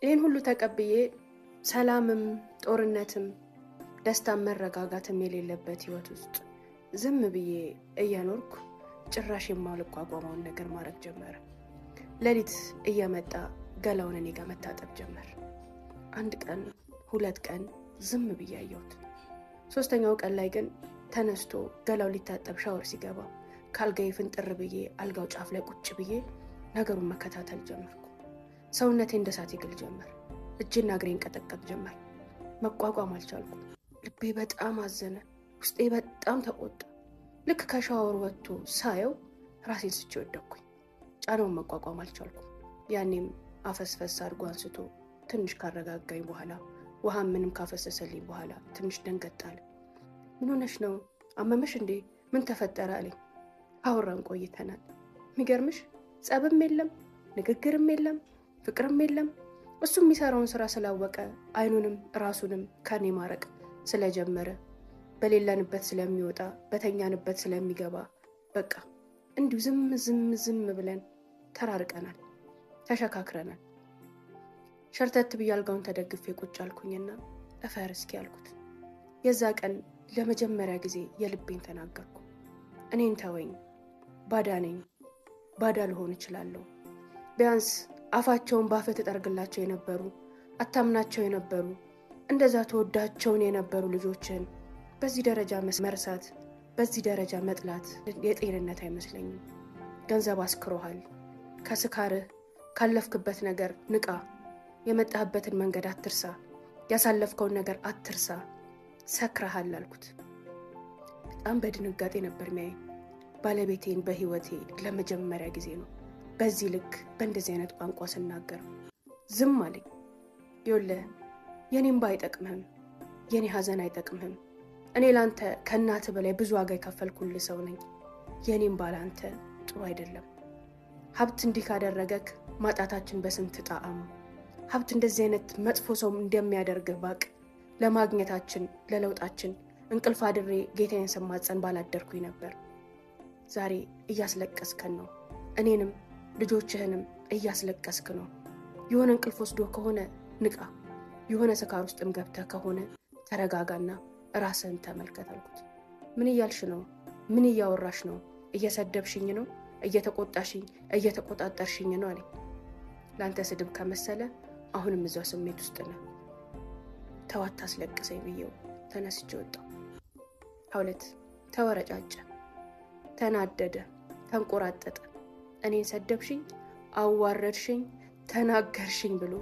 ይህን ሁሉ ተቀብዬ ሰላምም ጦርነትም ደስታም መረጋጋትም የሌለበት ህይወት ውስጥ ዝም ብዬ እየኖርኩ ጭራሽ የማልቋቋመውን ነገር ማድረግ ጀመረ። ሌሊት እየመጣ ገላውን እኔ ጋር መታጠብ ጀመር። አንድ ቀን 2 ቀን ዝም ብዬ አየሁት። 3ኛው ቀን ላይ ግን ተነስቶ ገላው ሊታጠብ ሻወር ሲገባ ካልጋዬ ፍንጥር ብዬ አልጋው ጫፍ ላይ ቁጭ ብዬ ነገሩን መከታተል ጀመርኩ። ሰውነቴ እንደ እሳት ይግል ጀመር። እጅና እግሬን ቀጠቀጥ ጀመር። መቋቋም አልቻልኩም። ልቤ በጣም አዘነ። ውስጤ በጣም ተቆጣ። ልክ ከሻወር ወጥቶ ሳየው ራሴን ስቼ ወደቅኩኝ። ጫናውን መቋቋም አልቻልኩም። ያኔም አፈስፈስ አድርጎ አንስቶ ትንሽ ካረጋጋኝ በኋላ ውሃ ምንም ካፈሰሰልኝ በኋላ ትንሽ ደንገጥ አለ። ምን ሆነሽ ነው? አመመሽ እንዴ? ምን ተፈጠረ አለኝ። አወራን ቆይተናል። የሚገርምሽ ጸብም የለም ንግግርም የለም ፍቅርም የለም። እሱ የሚሰራውን ስራ ስላወቀ አይኑንም ራሱንም ከኔ ማረቅ ስለጀመረ በሌለንበት ስለሚወጣ በተኛንበት ስለሚገባ በቃ እንዲሁ ዝም ብለን ተራርቀናል፣ ተሸካክረናል። ሸርተት ብዬ አልጋውን ተደግፌ ቁጭ አልኩኝና እፈር እስኪ ያልኩት። የዛ ቀን ለመጀመሪያ ጊዜ የልቤን ተናገርኩ። እኔን ተወኝ፣ ባዳ ነኝ፣ ባዳ ልሆን እችላለሁ። ቢያንስ አፋቸውን ባፈ ተጠርግላቸው የነበሩ አታምናቸው የነበሩ እንደዛ ተወዳቸውን የነበሩ ልጆችን በዚህ ደረጃ መርሳት፣ በዚህ ደረጃ መጥላት የጤንነት አይመስለኝም። ገንዘብ አስክሮሃል። ከስካርህ ካለፍክበት ነገር ንቃ። የመጣህበትን መንገድ አትርሳ። ያሳለፍከውን ነገር አትርሳ። ሰክረሃል አልኩት። በጣም በድንጋጤ ነበር ሚያይ። ባለቤቴን በህይወቴ ለመጀመሪያ ጊዜ ነው በዚህ ልክ በእንደዚህ አይነት ቋንቋ ስናገር። ዝም አለኝ። ይኸውልህ የኔም አይጠቅምህም፣ የኔ ሀዘን አይጠቅምህም። እኔ ላንተ ከእናት በላይ ብዙ ዋጋ የከፈልኩልህ ሰው ነኝ። የኔም ባላንተ ጥሩ አይደለም። ሀብት እንዲህ ካደረገክ ማጣታችን በስንት ጣዕሙ። ሀብት እንደዚህ አይነት መጥፎ ሰው እንደሚያደርግህ ባቅ ለማግኘታችን ለለውጣችን እንቅልፍ አድሬ ጌታዬን ስማጸን ባላደርኩኝ ነበር። ዛሬ እያስለቀስከን ነው። እኔንም ልጆችህንም እያስለቀስክ ነው። የሆነ እንቅልፍ ወስዶ ከሆነ ንቃ። የሆነ ስካር ውስጥም ገብተህ ከሆነ ተረጋጋና ራስህን ተመልከት አልኩት። ምን እያልሽ ነው? ምን እያወራሽ ነው? እየሰደብሽኝ ነው? እየተቆጣሽኝ እየተቆጣጠርሽኝ ነው አለኝ። ለአንተ ስድብ ከመሰለ አሁንም እዛው ስሜት ውስጥ ነው። ተዋት አስለቅሰኝ ብዬው ተነስቼ ወጣሁ። ሐውለት ተወረጫጨ፣ ተናደደ፣ ተንቆራጠጠ። እኔን ሰደብሽኝ፣ አዋረድሽኝ፣ ተናገርሽኝ ብሎ